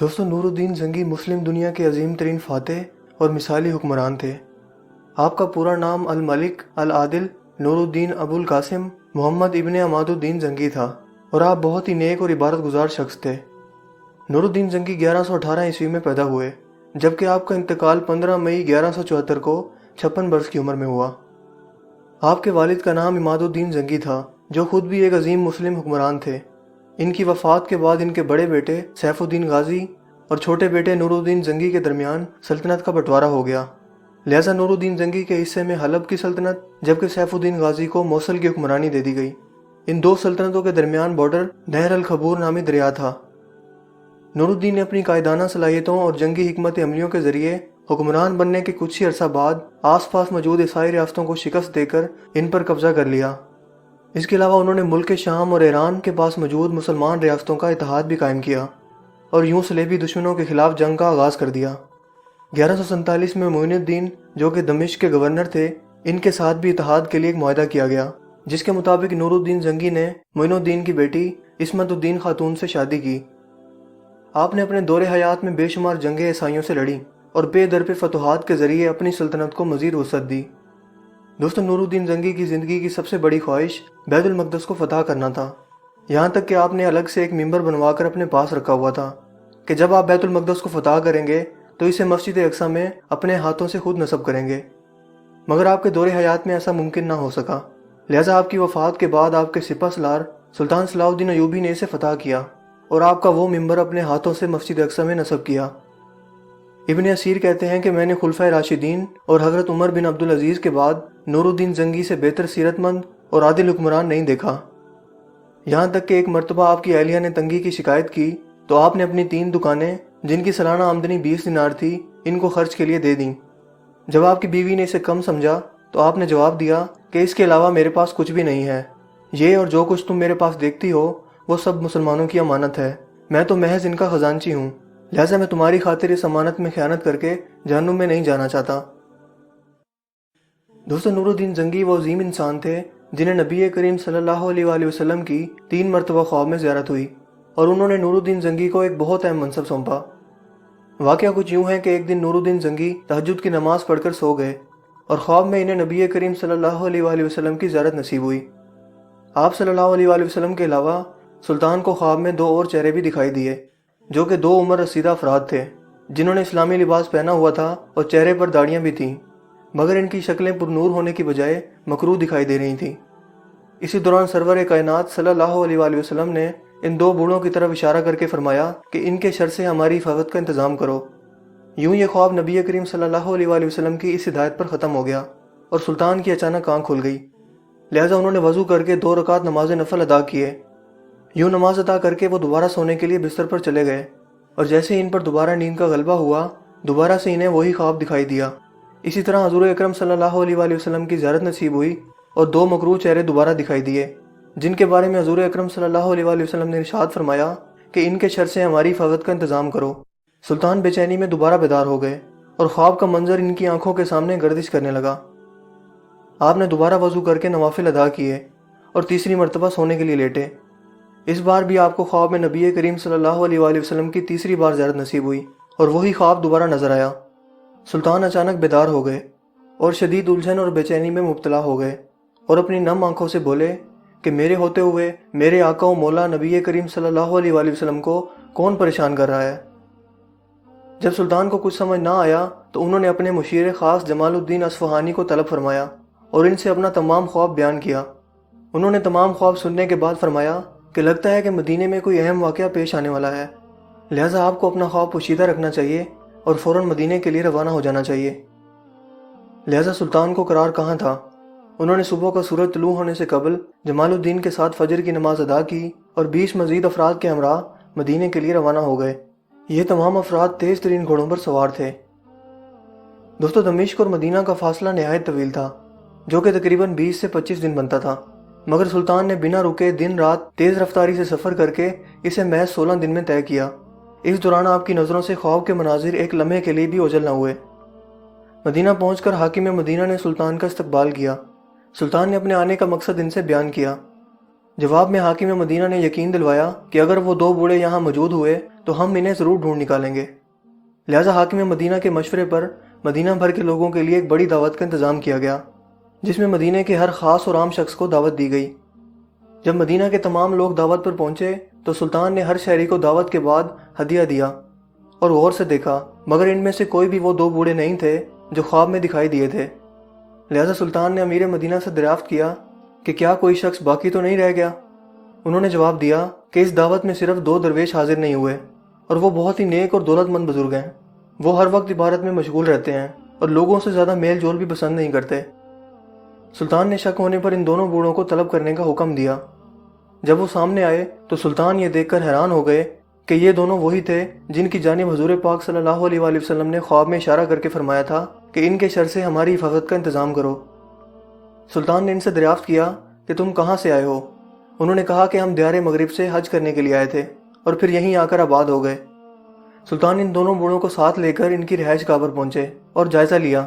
दोस्तों नूर उद्दीन जंगी मुस्लिम दुनिया के अजीम तरीन फ़ातेह और मिसाली हुक्मरान थे। आपका पूरा नाम अल मलिक अल आदिल नूर उद्दीन अबुल कासिम मोहम्मद इब्ने अमादुद्दीन जंगी था और आप बहुत ही नेक और इबारत गुजार शख्स थे। नूर उद्दीन जंगी 1118 ईस्वी में पैदा हुए, जबकि आपका इंतकाल 15 मई 1174 को 56 बरस की उम्र में हुआ। आपके वालिद का नाम इमादुद्दीन जंगी था, जो खुद भी एक अजीम मुस्लिम हुक्मरान थे। इनकी वफ़ात के बाद इनके बड़े बेटे सैफुद्दीन गाजी और छोटे बेटे नूरुद्दीन जंगी के दरमियान सल्तनत का बंटवारा हो गया। लिहाजा नूरुद्दीन जंगी के हिस्से में हलब की सल्तनत, जबकि सैफुद्दीन गाजी को मौसल की हुक्मरानी दे दी गई। इन दो सल्तनतों के दरमियान बॉर्डर नहर अल खबूर नामी दरिया था। नूरुद्दीन ने अपनी कायदाना सलाहियतों और जंगी हिकमत अमलियों के जरिए हुक्मरान बनने के कुछ ही अरसा बाद आसपास मौजूद ईसाई रियासतों को शिकस्त देकर इन पर कब्जा कर लिया। इसके अलावा उन्होंने मुल्क शाम और ईरान के पास मौजूद मुसलमान रियासतों का इत्तेहाद भी कायम किया और यूं सलेबी दुश्मनों के खिलाफ जंग का आगाज़ कर दिया। 1147 में मोइनुद्दीन, जो कि दमिश्क के गवर्नर थे, इनके साथ भी इत्तेहाद के लिए एक मुआहदा किया गया, जिसके मुताबिक नूरुद्दीन जंगी ने मोइनुद्दीन की बेटी इस्मतुद्दीन खातून से शादी की। आपने अपने दौरे हयात में बेशुमार जंगें ईसाइयों से लड़ी और बेदर पे फतुहात के जरिए अपनी सल्तनत को मजीद वसअत दी। दोस्तों नूरुद्दीन जंगी की ज़िंदगी की सबसे बड़ी ख्वाहिश बैतुल मक़दस को फ़तह करना था। यहाँ तक कि आपने अलग से एक मिंबर बनवाकर अपने पास रखा हुआ था कि जब आप बैतुल मक़दस को फ़तह करेंगे तो इसे मस्जिद अक्सा में अपने हाथों से खुद नस्ब करेंगे। मगर आपके दौरे हयात में ऐसा मुमकिन ना हो सका। लिहाजा आपकी वफ़ात के बाद आपके सिपह सलार सुल्तान सलाहुद्दीन अयूबी ने इसे फ़तह किया और आपका वो मिंबर अपने हाथों से मस्जिद अक्सा में नस्ब किया। इब्ने असीर कहते हैं कि मैंने खुलफाए राशिदीन और हज़रत उमर बिन अब्दुल अजीज़ के बाद नूरुद्दीन जंगी से बेहतर सीरतमंद और आदिल हुक्मरान नहीं देखा। यहाँ तक कि एक मरतबा आपकी अहलिया ने तंगी की शिकायत की तो आपने अपनी 3 दुकानें, जिनकी सालाना आमदनी 20 दिनार थी, इनको खर्च के लिए दे दी। जब आपकी बीवी ने इसे कम समझा तो आपने जवाब दिया कि इसके अलावा मेरे पास कुछ भी नहीं है। ये और जो कुछ तुम मेरे पास देखती हो वो सब मुसलमानों की अमानत है। मैं तो महज इनका खजांची हूँ, लिहाजा मैं तुम्हारी खातिर इस अमानत में ख़यानत करके जहन्नुम में नहीं जाना चाहता। दोस्तों नूरुद्दीन जंगी वो अजीम इंसान थे जिन्हें नबी करीम सल्लल्लाहु अलैहि वसल्लम की 3 मरतबा ख्वाब में ज़ियारत हुई और उन्होंने नूरुद्दीन जंगी को एक बहुत अहम मनसब सौंपा। वाक़या कुछ यूँ है कि एक दिन नूरुद्दीन जंगी तहज्जुद की नमाज़ पढ़कर सो गए और ख्वाब में इन्हें नबी करीम सल्लल्लाहु अलैहि वसल्लम की ज़ियारत नसीब हुई। आप सल्लल्लाहु अलैहि वसल्लम के अलावा सुल्तान को ख्वाब में 2 और चेहरे भी दिखाई दिए, जो कि 2 उम्र रसीदा अफराद थे, जिन्होंने इस्लामी लिबास पहना हुआ था और चेहरे पर दाढ़ियाँ भी थीं, मगर इनकी शक्लें पुरनूर होने की बजाय मकरूह दिखाई दे रही थीं। इसी दौरान सरवर कायनात सल्लल्लाहु अलैहि वसल्लम ने इन 2 बूढ़ों की तरफ इशारा करके फरमाया कि इनके शर से हमारी हिफाजत का इंतज़ाम करो। यूं ये ख्वाब नबी करीम सल्लल्लाहु अलैहि वसल्लम की इस हिदायत पर ख़त्म हो गया और सुल्तान की अचानक आँख खुल गई। लिहाजा उन्होंने वज़ू करके 2 रकात नमाज नफल अदा किए। यूं नमाज अदा करके वो दोबारा सोने के लिए बिस्तर पर चले गए और जैसे इन पर दोबारा नींद का गलबा हुआ, दोबारा से इन्हें वही ख्वाब दिखाई दिया। इसी तरह हज़ूर अकरम सल्लल्लाहु अलैहि वसल्लम की ज़ियारत नसीब हुई और 2 मकरूह चेहरे दोबारा दिखाई दिए, जिनके बारे में हज़ूर अकरम सल्लल्लाहु अलैहि वसल्लम ने इरशाद फरमाया कि इनके शर से हमारी हिफाजत का इंतज़ाम करो। सुल्तान बेचैनी में दोबारा बेदार हो गए और ख्वाब का मंजर इनकी आंखों के सामने गर्दिश करने लगा। आपने दोबारा वज़ू करके नवाफिल अदा किए और तीसरी मरतबा सोने के लिए लेटे। इस बार भी आपको ख्वाब में नबी करीम सल्लल्लाहु अलैहि वसल्लम की तीसरी बार ज़ियारत नसीब हुई और वही ख्वाब दोबारा नजर आया। सुल्तान अचानक बेदार हो गए और शदीद उलझन और बेचैनी में मुब्तला हो गए और अपनी नम आंखों से बोले कि मेरे होते हुए मेरे आका व मौला नबी करीम सल्लल्लाहु अलैहि वसल्लम को कौन परेशान कर रहा है। जब सुल्तान को कुछ समझ ना आया तो उन्होंने अपने मुशीर ख़ास जमालुद्दीन अस्फ़हानी को तलब फरमाया और इनसे अपना तमाम ख्वाब बयान किया। उन्होंने तमाम ख्वाब सुनने के बाद फरमाया कि लगता है कि मदीने में कोई अहम वाक़या पेश आने वाला है, लिहाजा आपको अपना ख्वाब पोशीदा रखना चाहिए और फ़ौरन मदीने के लिए रवाना हो जाना चाहिए। लिहाजा सुल्तान को करार कहाँ था। उन्होंने सुबह का सूरज तुलू होने से कबल जमालुद्दीन के साथ फजर की नमाज अदा की और 20 मजीद अफराद के हमरा मदीने के लिए रवाना हो गए। ये तमाम अफराद तेज़ तरीन घोड़ों पर सवार थे। दोस्तों दमिश्क और मदीना का फासला नहायत तवील था, जो कि तकरीबन 20 से 25 दिन बनता था, मगर सुल्तान ने बिना रुके दिन रात तेज़ रफ्तारी से सफ़र करके इसे महज 16 दिन में तय किया। इस दौरान आपकी नज़रों से ख्वाब के मनाजिर एक लम्हे के लिए भी ओझल न हुए। मदीना पहुंचकर हाकिम मदीना ने सुल्तान का इस्तकबाल किया। सुल्तान ने अपने आने का मकसद इनसे बयान किया। جواب میں حاکم مدینہ نے یقین دلوایا کہ اگر وہ دو بوڑھے یہاں موجود ہوئے تو ہم انہیں ضرور ڈھونڈ نکالیں گے۔ لہٰذا حاکم مدینہ کے مشورے پر مدینہ بھر کے لوگوں کے لیے ایک بڑی دعوت کا انتظام کیا گیا، جس میں مدینہ کے ہر خاص اور عام شخص کو دعوت دی گئی۔ جب مدینہ کے تمام لوگ دعوت پر پہنچے تو سلطان نے ہر شہری کو دعوت کے بعد ہدیہ دیا اور غور سے دیکھا، مگر ان میں سے کوئی بھی وہ دو بوڑھے نہیں تھے جو خواب میں دکھائی دیے تھے۔ لہذا سلطان نے امیر مدینہ سے دریافت کیا کہ کیا کوئی شخص باقی تو نہیں رہ گیا؟ انہوں نے جواب دیا کہ اس دعوت میں صرف دو درویش حاضر نہیں ہوئے، اور وہ بہت ہی نیک اور دولت مند بزرگ ہیں۔ وہ ہر وقت عبادت میں مشغول رہتے ہیں اور لوگوں سے زیادہ میل جول بھی پسند نہیں کرتے۔ سلطان نے شک ہونے پر ان دونوں بوڑھوں کو طلب کرنے کا حکم دیا۔ جب وہ سامنے آئے تو سلطان یہ دیکھ کر حیران ہو گئے کہ یہ دونوں وہی تھے جن کی جانب حضور پاک صلی اللہ علیہ وآلہ وسلم نے خواب میں اشارہ کر کے فرمایا تھا کہ ان کے شر سے ہماری حفاظت کا انتظام کرو۔ سلطان نے ان سے دریافت کیا کہ تم کہاں سے آئے ہو؟ انہوں نے کہا کہ ہم دیار مغرب سے حج کرنے کے لیے آئے تھے اور پھر یہیں آ کر آباد ہو گئے۔ سلطان ان دونوں بوڑھوں کو ساتھ لے کر ان کی رہائش گاہ پر پہنچے اور جائزہ لیا